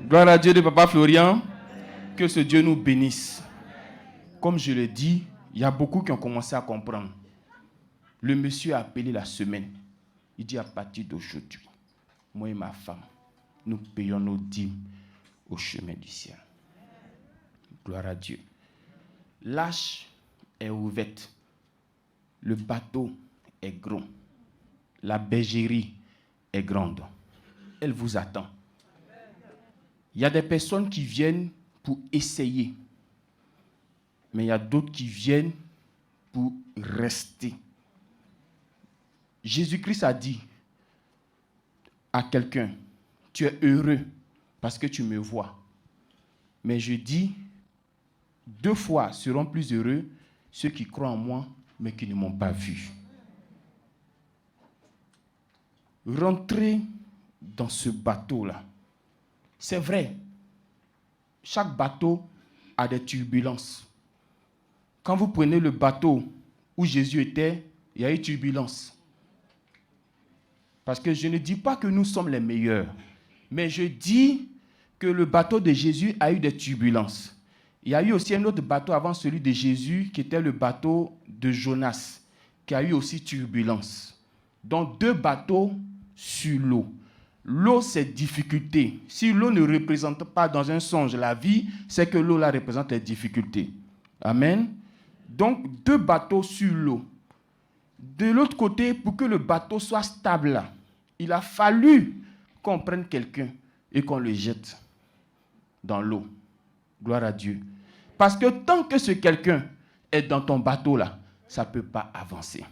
Gloire à Dieu de Papa Florian. Que ce Dieu nous bénisse. Comme je le dis, il y a beaucoup qui ont commencé à comprendre. Le monsieur a appelé la semaine. Il dit à partir d'aujourd'hui, moi et ma femme, nous payons nos dîmes au chemin du ciel. Gloire à Dieu. L'arche est ouverte. Le bateau est grand. La bergerie est grande. Elle vous attend. Il y a des personnes qui viennent pour essayer. Mais il y a d'autres qui viennent pour rester. Jésus-Christ a dit à quelqu'un, tu es heureux parce que tu me vois. Mais je dis, 2 fois seront plus heureux ceux qui croient en moi, mais qui ne m'ont pas vu. Rentrez dans ce bateau-là. C'est vrai, chaque bateau a des turbulences. Quand vous prenez le bateau où Jésus était, il y a eu turbulence. Parce que je ne dis pas que nous sommes les meilleurs, mais je dis que le bateau de Jésus a eu des turbulences. Il y a eu aussi un autre bateau avant celui de Jésus, qui était le bateau de Jonas, qui a eu aussi turbulence. Donc 2 bateaux sur l'eau. L'eau, c'est difficulté. Si l'eau ne représente pas dans un songe la vie, c'est que l'eau là représente les difficultés. Amen. Donc 2 bateaux sur l'eau. De l'autre côté, pour que le bateau soit stable, il a fallu qu'on prenne quelqu'un et qu'on le jette dans l'eau. Gloire à Dieu. Parce que tant que ce quelqu'un est dans ton bateau là, ça ne peut pas avancer.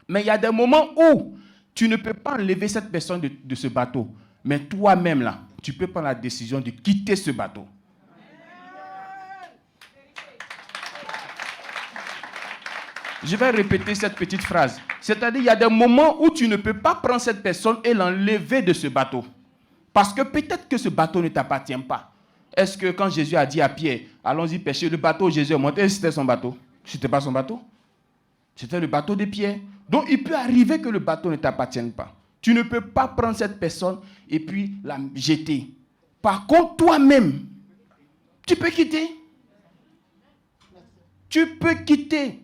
Mais il y a des moments où tu ne peux pas enlever cette personne de ce bateau. Mais toi-même là, tu peux prendre la décision de quitter ce bateau. Je vais répéter cette petite phrase. C'est-à-dire, il y a des moments où tu ne peux pas prendre cette personne et l'enlever de ce bateau. Parce que peut-être que ce bateau ne t'appartient pas. Est-ce que quand Jésus a dit à Pierre, allons-y pêcher, le bateau où Jésus est monté, c'était son bateau? Ce n'était pas son bateau. C'était le bateau de Pierre. Donc, il peut arriver que le bateau ne t'appartienne pas. Tu ne peux pas prendre cette personne et puis la jeter. Par contre, toi-même, tu peux quitter. Tu peux quitter.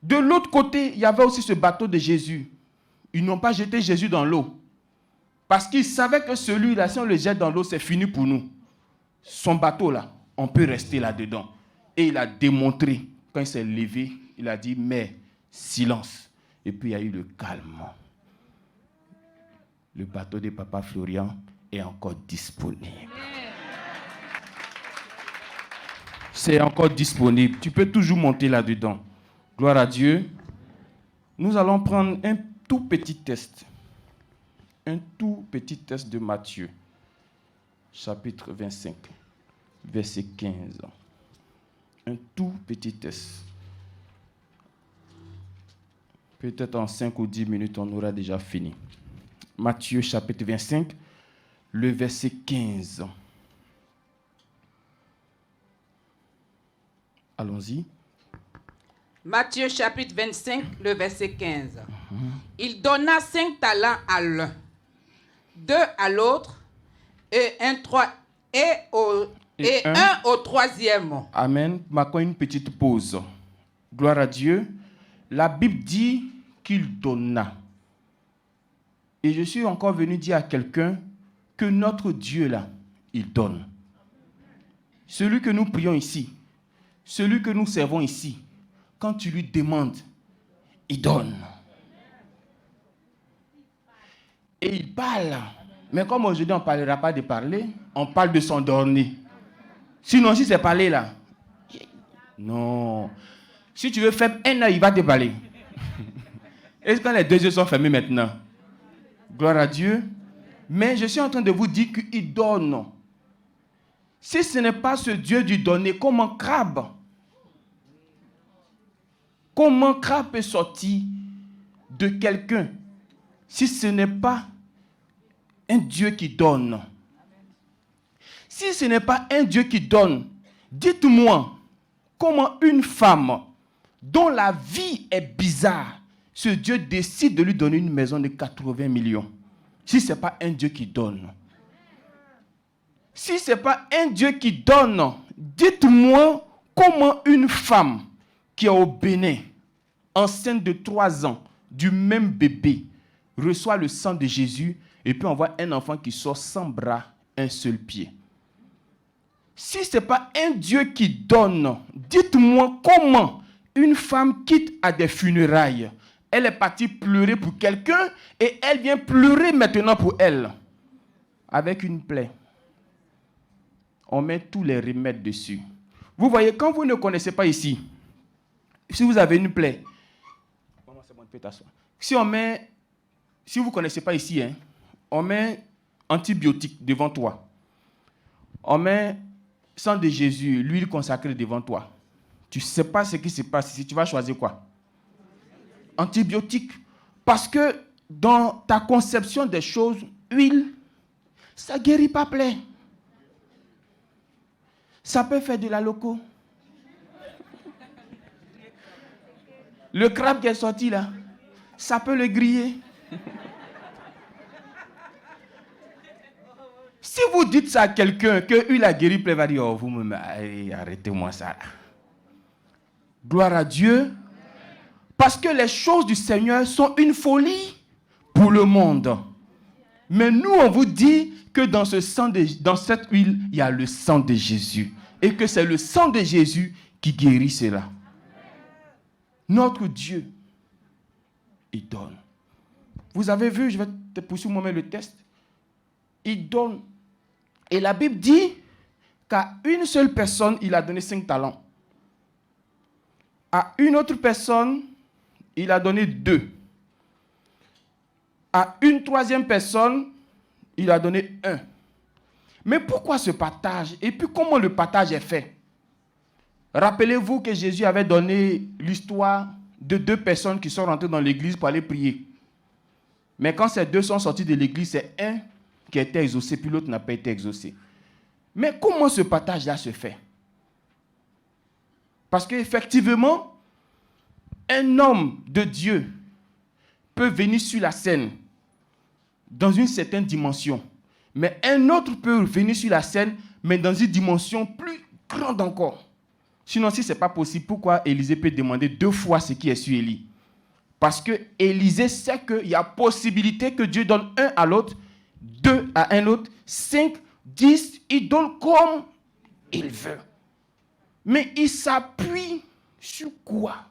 De l'autre côté, il y avait aussi ce bateau de Jésus. Ils n'ont pas jeté Jésus dans l'eau. Parce qu'ils savaient que celui-là, si on le jette dans l'eau, c'est fini pour nous. Son bateau-là, on peut rester là-dedans. Et il a démontré, quand il s'est levé, il a dit, mais silence. Et puis il y a eu le calme. Le bateau de Papa Florian est encore disponible. C'est encore disponible. Tu peux toujours monter là-dedans. Gloire à Dieu. Nous allons prendre un tout petit test. Un tout petit test de Matthieu, chapitre 25, verset 15. Un tout petit test. Peut-être en 5 ou 10 minutes, on aura déjà fini. Matthieu, chapitre 25, le verset 15. Allons-y. Matthieu chapitre 25, le verset 15. Il donna 5 talents à l'un, 2 à l'autre, et un au troisième. Amen. Marquons une petite pause. Gloire à Dieu. La Bible dit qu'il donna. Et je suis encore venu dire à quelqu'un que notre Dieu là, il donne. Celui que nous prions ici, celui que nous servons ici, quand tu lui demandes, il donne. Et il parle. Mais comme aujourd'hui, on ne parlera pas de parler, on parle de s'endormir. Sinon, si c'est parler là, non. Si tu veux faire un an, il va te parler. Est-ce que les 2 yeux sont fermés maintenant? Gloire à Dieu. Mais je suis en train de vous dire qu'il donne. Si ce n'est pas ce Dieu du donner, comment crabe peut sortir de quelqu'un si ce n'est pas un Dieu qui donne? Si ce n'est pas un Dieu qui donne, dites-moi comment une femme dont la vie est bizarre, ce Dieu décide de lui donner une maison de 80 millions. Si ce n'est pas un Dieu qui donne. Si ce n'est pas un Dieu qui donne, dites-moi comment une femme qui est au Bénin, enceinte de 3 ans, du même bébé, reçoit le sang de Jésus et puis on voit un enfant qui sort sans bras, un seul pied. Si ce n'est pas un Dieu qui donne, dites-moi comment une femme quitte à des funérailles. Elle est partie pleurer pour quelqu'un et elle vient pleurer maintenant pour elle. Avec une plaie. On met tous les remèdes dessus. Vous voyez, quand vous ne connaissez pas ici, si vous avez une plaie, si vous ne connaissez pas ici, on met antibiotiques devant toi. On met sang de Jésus, l'huile consacrée devant toi. Tu ne sais pas ce qui se passe ici. Tu vas choisir quoi? Antibiotiques. Parce que dans ta conception des choses, huile, ça ne guérit pas plaie. Ça peut faire de la loco. Le crabe qui est sorti là, ça peut le griller. Si vous dites ça à quelqu'un, que huile a guéri plaie, va dire, oh, vous me arrêtez-moi ça là. Gloire à Dieu. Parce que les choses du Seigneur sont une folie pour le monde. Mais nous, on vous dit que dans cette huile, il y a le sang de Jésus. Et que c'est le sang de Jésus qui guérit cela. Notre Dieu, il donne. Vous avez vu, je vais te poursuivre moi-même le test. Il donne. Et la Bible dit qu'à une seule personne, il a donné 5 talents. À une autre personne, il a donné 2. À une 3e personne, il a donné 1. Mais pourquoi ce partage? Et puis comment le partage est fait? Rappelez-vous que Jésus avait donné l'histoire de 2 personnes qui sont rentrées dans l'église pour aller prier. Mais quand ces 2 sont sortis de l'église, c'est un qui a été exaucé, puis l'autre n'a pas été exaucé. Mais comment ce partage-là se fait? Parce qu'effectivement, un homme de Dieu peut venir sur la scène dans une certaine dimension. Mais un autre peut venir sur la scène, mais dans une dimension plus grande encore. Sinon, si ce n'est pas possible, pourquoi Élisée peut demander 2 fois ce qui est sur Élie? Parce que Élisée sait qu'il y a possibilité que Dieu donne 1 à l'autre, 2 à un autre, 5, 10, il donne comme il veut. Mais il s'appuie sur quoi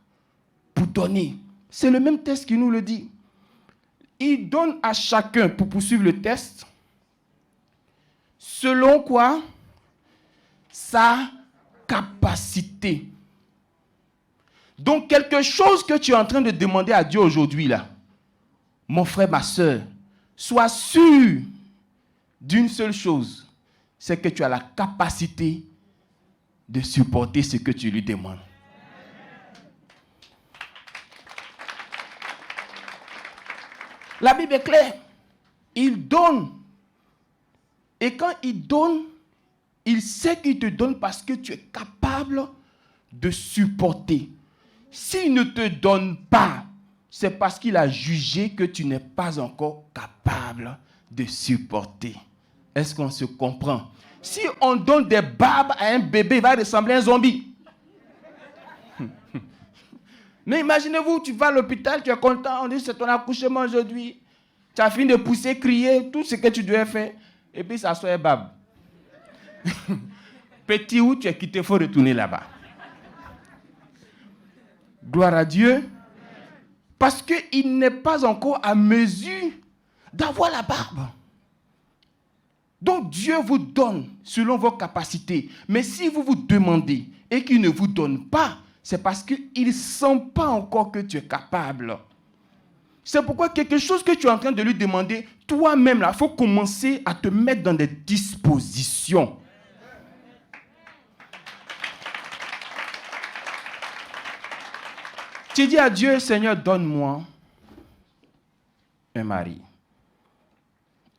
pour donner? C'est le même test qui nous le dit. Il donne à chacun, pour poursuivre le test, selon quoi? Sa capacité. Donc, quelque chose que tu es en train de demander à Dieu aujourd'hui, là, mon frère, ma soeur, sois sûr d'une seule chose, c'est que tu as la capacité de supporter ce que tu lui demandes. La Bible est claire. Il donne. Et quand il donne, il sait qu'il te donne parce que tu es capable de supporter. S'il ne te donne pas, c'est parce qu'il a jugé que tu n'es pas encore capable de supporter. Est-ce qu'on se comprend? Si on donne des barbes à un bébé, il va ressembler à un zombie. Mais imaginez-vous, tu vas à l'hôpital, tu es content, on dit c'est ton accouchement aujourd'hui. Tu as fini de pousser, crier, tout ce que tu devais faire. Et puis ça soit barbe. Petit où tu es quitté, il faut retourner là-bas. Gloire à Dieu. Parce qu'il n'est pas encore à mesure d'avoir la barbe. Donc Dieu vous donne selon vos capacités. Mais si vous vous demandez et qu'il ne vous donne pas, c'est parce qu'il ne sent pas encore que tu es capable. C'est pourquoi quelque chose que tu es en train de lui demander, toi-même, il faut commencer à te mettre dans des dispositions. Tu dis à Dieu, Seigneur, donne-moi un mari.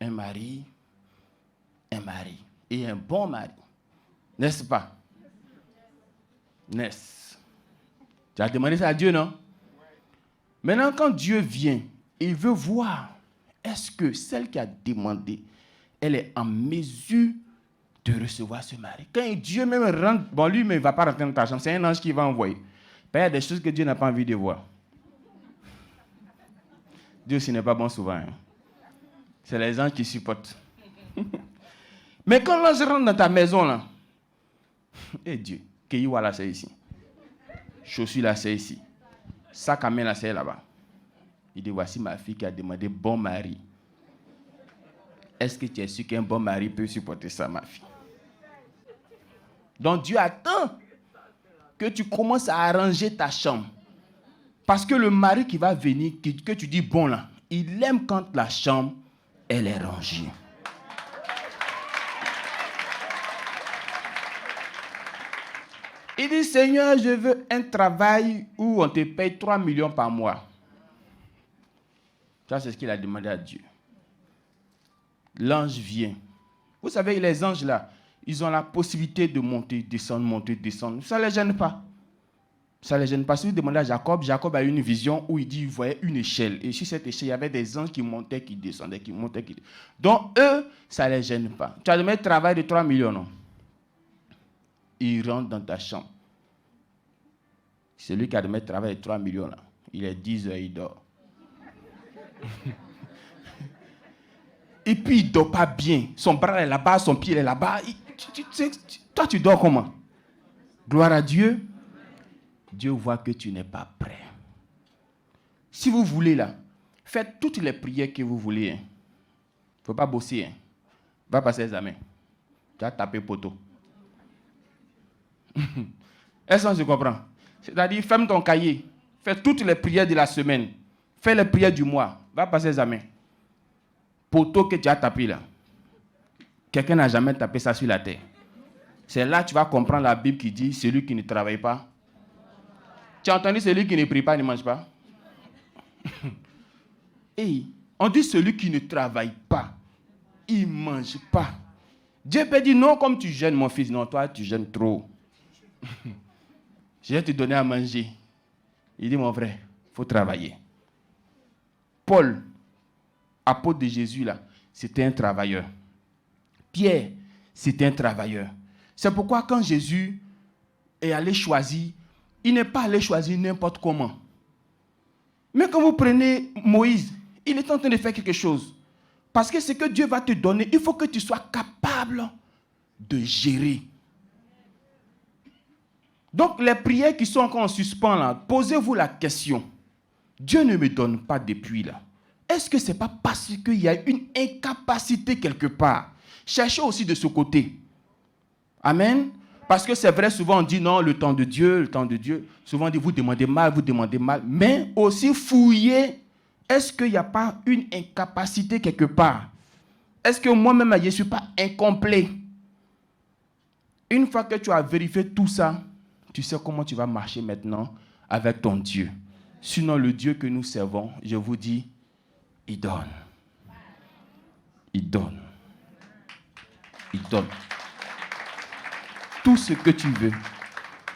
Un mari. Un mari. Et un bon mari. N'est-ce pas? N'est-ce? Tu as demandé ça à Dieu, non? Maintenant, quand Dieu vient, il veut voir, est-ce que celle qui a demandé, elle est en mesure de recevoir ce mari. Quand Dieu même rentre, bon, lui, mais il ne va pas rentrer dans ta chambre, c'est un ange qui va envoyer. Il y a des choses que Dieu n'a pas envie de voir. Dieu aussi n'est pas bon souvent. Hein. C'est les anges qui supportent. Mais quand l'ange rentre dans ta maison, là, et Dieu, Kéiwa là, c'est ici. Chaussure là, c'est ici. Sac à main là, c'est là-bas. Il dit, voici ma fille qui a demandé bon mari. Est-ce que tu es sûr qu'un bon mari peut supporter ça, ma fille? Donc Dieu attend que tu commences à arranger ta chambre. Parce que le mari qui va venir, que tu dis bon là, il aime quand la chambre, elle est rangée. Il dit, Seigneur, je veux un travail où on te paye 3 millions par mois. Ça, c'est ce qu'il a demandé à Dieu. L'ange vient. Vous savez, les anges là, ils ont la possibilité de monter, descendre. Ça ne les gêne pas. Ça ne les gêne pas. Si vous demandez à Jacob, Jacob a eu une vision où il dit, il voyait une échelle. Et sur cette échelle, il y avait des anges qui montaient, qui descendaient, qui montaient, qui descendaient. Donc, eux, ça ne les gêne pas. Tu as demandé un travail de 3 millions, non? Il rentre dans ta chambre. Celui qui a demandé un travail de 3 millions, là, il est 10 heures, il dort. Et puis, il ne dort pas bien. Son bras est là-bas, son pied est là-bas. Toi, tu dors comment? Gloire à Dieu. Dieu voit que tu n'es pas prêt. Si vous voulez, là, faites toutes les prières que vous voulez. Il ne faut pas bosser. Hein. Va passer l'examen. Tu vas taper poteau. Est-ce que je comprends? C'est-à-dire, ferme ton cahier. Fais toutes les prières de la semaine. Fais les prières du mois. Va passer l'examen. Poteau que tu as tapé là. Quelqu'un n'a jamais tapé ça sur la terre. C'est là que tu vas comprendre la Bible qui dit celui qui ne travaille pas. Tu as entendu celui qui ne prie pas ne mange pas? Et on dit celui qui ne travaille pas, il ne mange pas. Dieu peut dire non, comme tu jeûnes mon fils. Non, toi tu jeûnes trop. Je vais te donner à manger. Il dit mon frère, il faut travailler. Paul, apôtre de Jésus, là, c'était un travailleur. Pierre, c'était un travailleur. C'est pourquoi quand Jésus est allé choisir, il n'est pas allé choisir n'importe comment. Mais quand vous prenez Moïse, il est en train de faire quelque chose. Parce que ce que Dieu va te donner, il faut que tu sois capable de gérer. Donc les prières qui sont encore en suspens, là, posez-vous la question. Dieu ne me donne pas depuis là. Est-ce que ce n'est pas parce qu'il y a une incapacité quelque part? Cherchez aussi de ce côté. Amen. Parce que c'est vrai, souvent on dit non, le temps de Dieu, le temps de Dieu. Souvent on dit vous demandez mal. Mais aussi fouillez. Est-ce qu'il n'y a pas une incapacité quelque part? Est-ce que moi-même, je ne suis pas incomplet? Une fois que tu as vérifié tout ça, tu sais comment tu vas marcher maintenant avec ton Dieu. Sinon, le Dieu que nous servons, je vous dis, il donne. Il donne. Il donne. Tout ce que tu veux,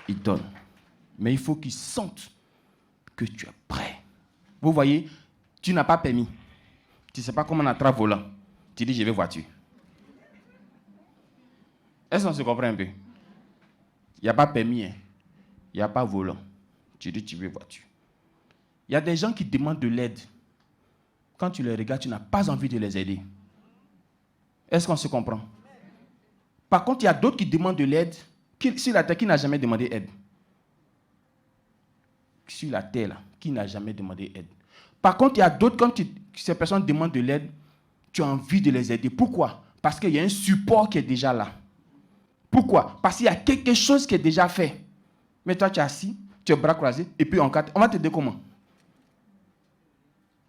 il donne. Mais il faut qu'il sente que tu es prêt. Vous voyez, tu n'as pas permis. Tu ne sais pas comment on attrape volant. Tu dis, je vais voiture. Est-ce qu'on se comprend un peu? Il n'y a pas permis, hein? Il n'y a pas volant. Tu dis, tu veux voiture. Il y a des gens qui demandent de l'aide. Quand tu les regardes, tu n'as pas envie de les aider. Est-ce qu'on se comprend? Par contre, il y a d'autres qui demandent de l'aide. Sur la terre, qui n'a jamais demandé aide? Sur la terre, là, qui n'a jamais demandé aide? Par contre, il y a d'autres, quand ces personnes demandent de l'aide, tu as envie de les aider. Pourquoi? Parce qu'il y a un support qui est déjà là. Pourquoi? Parce qu'il y a quelque chose qui est déjà fait. Mais toi, tu es assis, tu es bras croisés, et puis on va t'aider comment?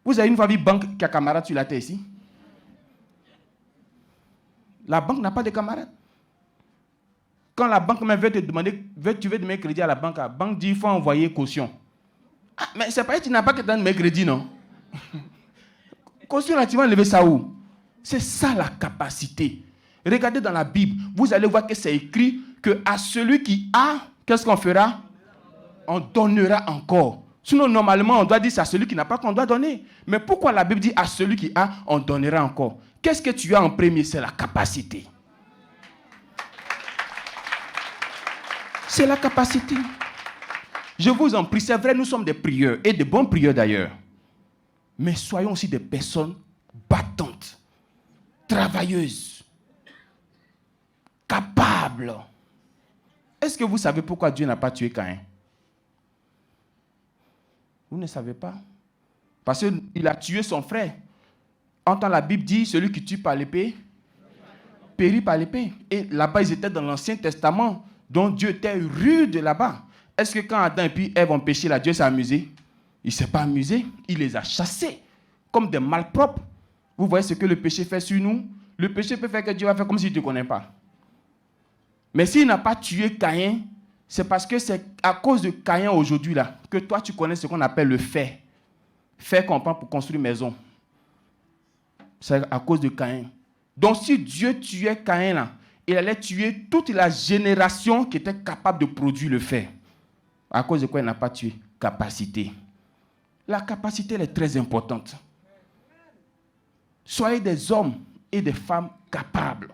Vous avez une fois vu banque qui a camarade sur la terre ici? La banque n'a pas de camarade. Quand la banque même veut te demander, tu veux demander crédit à la banque dit qu'il faut envoyer caution. Ah, mais c'est pas que tu n'as pas que donner mes crédits, non? Caution, là, tu vas enlever ça où? C'est ça la capacité. Regardez dans la Bible, vous allez voir que c'est écrit qu'à celui qui a, qu'est-ce qu'on fera? On donnera encore. Sinon, normalement, on doit dire c'est à celui qui n'a pas qu'on doit donner. Mais pourquoi la Bible dit à celui qui a, on donnera encore? Qu'est-ce que tu as en premier? C'est la capacité. C'est la capacité. Je vous en prie, c'est vrai, nous sommes des prieurs, et de bons prieurs d'ailleurs. Mais soyons aussi des personnes battantes, travailleuses, capables. Est-ce que vous savez pourquoi Dieu n'a pas tué Caïn? Vous ne savez pas? Parce qu'il a tué son frère. Entend la Bible dit, celui qui tue par l'épée, périt par l'épée. Et là-bas, ils étaient dans l'Ancien Testament, dont Dieu était rude là-bas. Est-ce que quand Adam et puis Ève ont péché, là, Dieu s'est amusé? Il ne s'est pas amusé. Il les a chassés comme des malpropres. Vous voyez ce que le péché fait sur nous? Le péché peut faire que Dieu va faire comme s'il ne te connaît pas. Mais s'il n'a pas tué Caïn, c'est parce que c'est à cause de Caïn aujourd'hui là que toi tu connais ce qu'on appelle le fer. Fer qu'on prend pour construire une maison. C'est à cause de Caïn. Donc si Dieu tuait Caïn là, il allait tuer toute la génération qui était capable de produire le fer. À cause de quoi il n'a pas tué? Capacité. La capacité elle est très importante. Soyez des hommes et des femmes capables.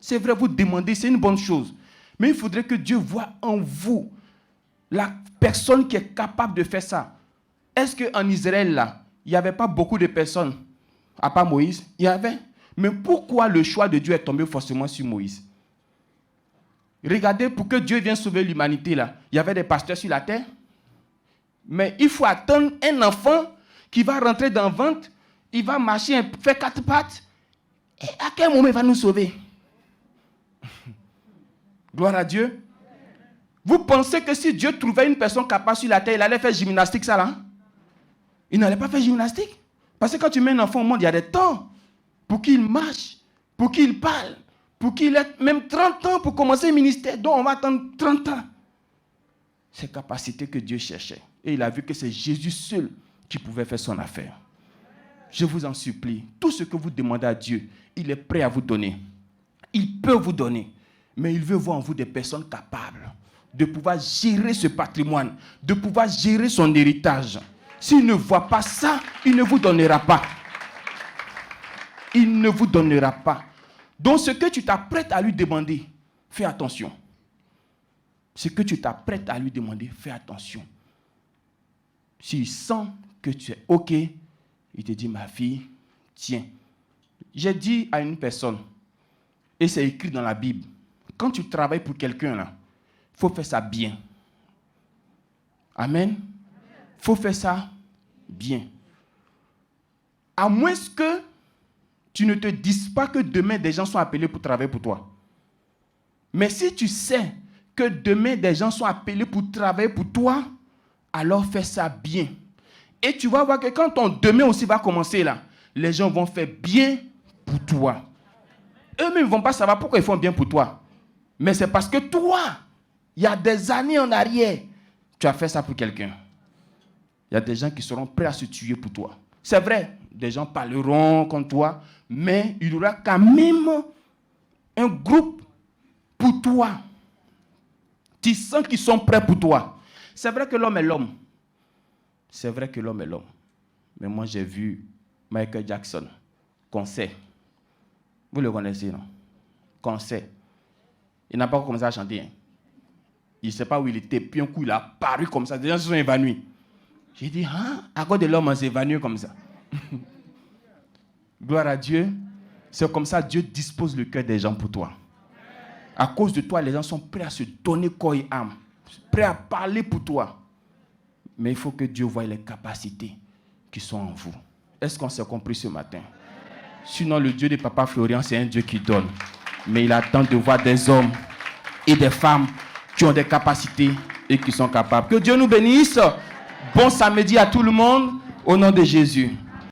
C'est vrai, vous demandez, c'est une bonne chose. Mais il faudrait que Dieu voie en vous la personne qui est capable de faire ça. Est-ce qu'en Israël, là, il n'y avait pas beaucoup de personnes, à part Moïse? Il y avait. Mais pourquoi le choix de Dieu est tombé forcément sur Moïse? Regardez, pour que Dieu vienne sauver l'humanité, là, il y avait des pasteurs sur la terre. Mais il faut attendre un enfant qui va rentrer dans le ventre, il va marcher, faire 4 pattes. Et à quel moment il va nous sauver? Gloire à Dieu. Vous pensez que si Dieu trouvait une personne capable sur la terre, il allait faire gymnastique, ça là? Il n'allait pas faire gymnastique. Parce que quand tu mets un enfant au monde, il y a des temps pour qu'il marche, pour qu'il parle, pour qu'il ait même 30 ans pour commencer le ministère. Donc on va attendre 30 ans. C'est capacité que Dieu cherchait. Et il a vu que c'est Jésus seul qui pouvait faire son affaire. Je vous en supplie, tout ce que vous demandez à Dieu, il est prêt à vous donner. Il peut vous donner. Mais il veut voir en vous des personnes capables de pouvoir gérer ce patrimoine, de pouvoir gérer son héritage. S'il ne voit pas ça, il ne vous donnera pas. Il ne vous donnera pas. Donc ce que tu t'apprêtes à lui demander, fais attention. Ce que tu t'apprêtes à lui demander, fais attention. S'il sent que tu es OK, il te dit, ma fille, tiens. J'ai dit à une personne, et c'est écrit dans la Bible, quand tu travailles pour quelqu'un, là, il faut faire ça bien. Amen. Il faut faire ça bien. À moins que tu ne te dises pas que demain, des gens sont appelés pour travailler pour toi. Mais si tu sais que demain, des gens sont appelés pour travailler pour toi, alors fais ça bien. Et tu vas voir que quand ton demain aussi va commencer, là, les gens vont faire bien pour toi. Eux-mêmes ne vont pas savoir pourquoi ils font bien pour toi. Mais c'est parce que toi, il y a des années en arrière, tu as fait ça pour quelqu'un. Il y a des gens qui seront prêts à se tuer pour toi. C'est vrai, des gens parleront contre toi, mais il y aura quand même un groupe pour toi. Tu sens qu'ils sont prêts pour toi. C'est vrai que l'homme est l'homme. C'est vrai que l'homme est l'homme. Mais moi, j'ai vu Michael Jackson, concert. Vous le connaissez, non? Concert. Il n'a pas commencé à chanter. Hein. Il ne sait pas où il était. Puis un coup, il a apparu comme ça. Des gens se sont évanouis. J'ai dit, hein? À cause de l'homme, on s'est évanoui comme ça. Gloire à Dieu. C'est comme ça Dieu dispose le cœur des gens pour toi. À cause de toi, les gens sont prêts à se donner corps et âme. Prêts à parler pour toi. Mais il faut que Dieu voie les capacités qui sont en vous. Est-ce qu'on s'est compris ce matin? Sinon, le Dieu de Papa Florian, c'est un Dieu qui donne. Mais il attend de voir des hommes et des femmes qui ont des capacités et qui sont capables. Que Dieu nous bénisse. Bon samedi à tout le monde, au nom de Jésus.